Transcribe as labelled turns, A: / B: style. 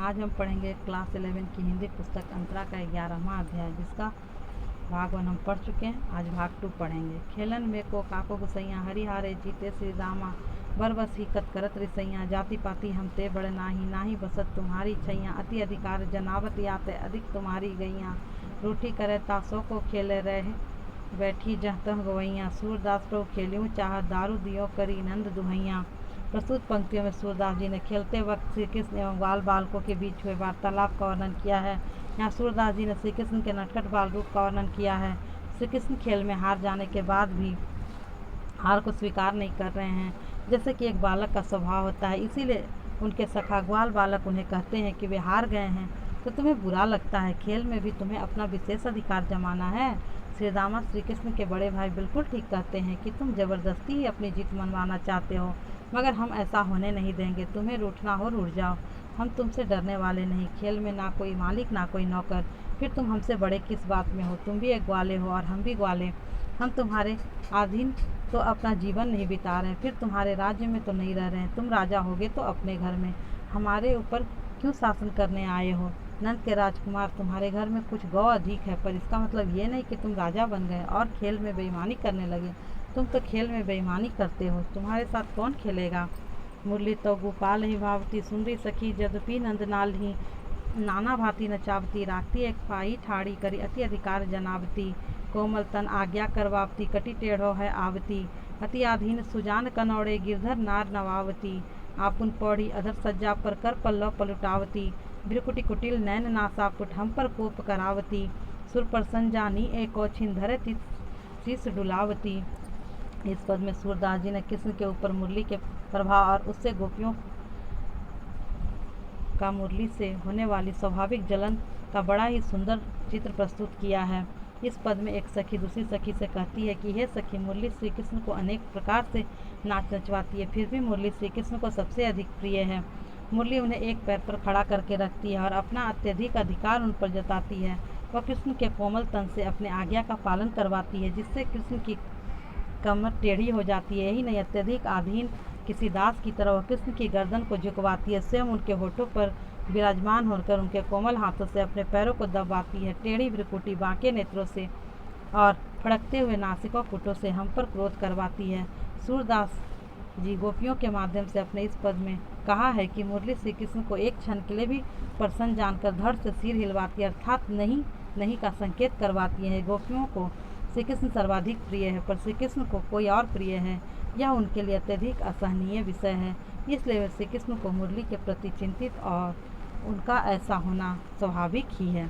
A: आज हम पढ़ेंगे क्लास 11 की हिंदी पुस्तक अंतरा का 11वां अध्याय, जिसका भाग 1 हम पढ़ चुके हैं। आज भाग 2 पढ़ेंगे। खेलन में को काको गुसैया हरिहारे जीते श्री रामा, बरबस ही कत करत रिसैया, जाति पाति हम ते बड़ नाही, नाही बसत तुम्हारी छैया, अति अधिकार जनावत याते अधिक तुम्हारी गैया, रोटी करे तासो को खेले रहे बैठी जहतह गवैया, सूरदास प्रभु खेलियों चाह दारू दियो करी नंद दुहैया। प्रस्तुत पंक्तियों में सूरदास जी ने खेलते वक्त श्री कृष्ण एवं ग्वाल बालकों के बीच हुए वार्तालाप का वर्णन किया है। यहाँ सूरदास जी ने श्री कृष्ण के नटखट बाल रूप का वर्णन किया है। श्री कृष्ण खेल में हार जाने के बाद भी हार को स्वीकार नहीं कर रहे हैं, जैसे कि एक बालक का स्वभाव होता है। इसीलिए उनके सखा ग्वाल बालक उन्हें कहते हैं कि वे हार गए हैं तो तुम्हें बुरा लगता है, खेल में भी तुम्हें अपना विशेष अधिकार जमाना है। श्री रामा श्री कृष्ण के बड़े भाई बिल्कुल ठीक कहते हैं कि तुम जबरदस्ती ही अपनी जीत मनवाना चाहते हो, मगर हम ऐसा होने नहीं देंगे। तुम्हें रूठना हो रूठ जाओ, हम तुमसे डरने वाले नहीं। खेल में ना कोई मालिक ना कोई नौकर, फिर तुम हमसे बड़े किस बात में हो? तुम भी एक ग्वाले हो और हम भी ग्वाले। हम तुम्हारे अधीन तो अपना जीवन नहीं बिता रहे, फिर तुम्हारे राज्य में तो नहीं रह रहे हैं। तुम राजा होगे तो अपने घर में, हमारे ऊपर क्यों शासन करने आए हो? नंद के राजकुमार, तुम्हारे घर में कुछ गौ अधिक है, पर इसका मतलब ये नहीं कि तुम राजा बन गए और खेल में बेईमानी करने लगे। तुम तो खेल में बेईमानी करते हो, तुम्हारे साथ कौन खेलेगा? मुरली तो गोपाल ही भावती, सुंदरी सखी जदपि नंदनाल ही, नाना भांति नचावती, राखती एक पाई ठाड़ी करी अति अधिकार जनावती, कोमल तन आज्ञा करवावती, कटी टेढ़ो है आवती, अति आधीन सुजान कनौड़े गिरधर नार नवावती, आपुन पौड़ी अधर सज्जा पर कर पल्लव पलुटावती, भ्रिकुटी कुटिल नैन नासापुट हम पर कोप करावती, सुर पर संजानी एको छिन धरे शीस डुलावती। इस पद में सूरदास जी ने कृष्ण के ऊपर मुरली के प्रभाव और उससे गोपियों का मुरली से होने वाली स्वाभाविक जलन का बड़ा ही सुंदर चित्र प्रस्तुत किया है। इस पद में एक सखी दूसरी सखी से कहती है कि हे सखी, मुरली श्री कृष्ण को अनेक प्रकार से नाच नचवाती है, फिर भी मुरली श्री कृष्ण को सबसे अधिक प्रिय है। मुरली उन्हें एक पैर पर खड़ा करके रखती है और अपना अत्यधिक अधिकार उन पर जताती है। वह कृष्ण के कोमल तन से अपने आज्ञा का पालन करवाती है, जिससे कृष्ण की कमर टेढ़ी हो जाती है। यही नहीं, अत्यधिक अधीन किसी दास की तरह वह कृष्ण की गर्दन को झुकवाती है, स्वयं उनके होठों पर विराजमान होकर उनके कोमल हाथों से अपने पैरों को दबाती है। टेढ़ी भ्रिकुटी, बांके नेत्रों से और फड़कते हुए नासिका पुटों से हम पर क्रोध करवाती है। सूरदास जी गोपियों के माध्यम से अपने इस पद में कहा है कि मुरली श्री कृष्ण को एक क्षण के लिए भी प्रसन्न जानकर धड़ से सिर हिलवाती है, अर्थात नहीं नहीं का संकेत करवाती है। गोपियों को श्री कृष्ण सर्वाधिक प्रिय है, पर श्री कृष्ण को कोई और प्रिय है, यह उनके लिए अत्यधिक असहनीय विषय है। इसलिए वे श्री कृष्ण को मुरली के प्रति चिंतित और उनका ऐसा होना स्वाभाविक ही है।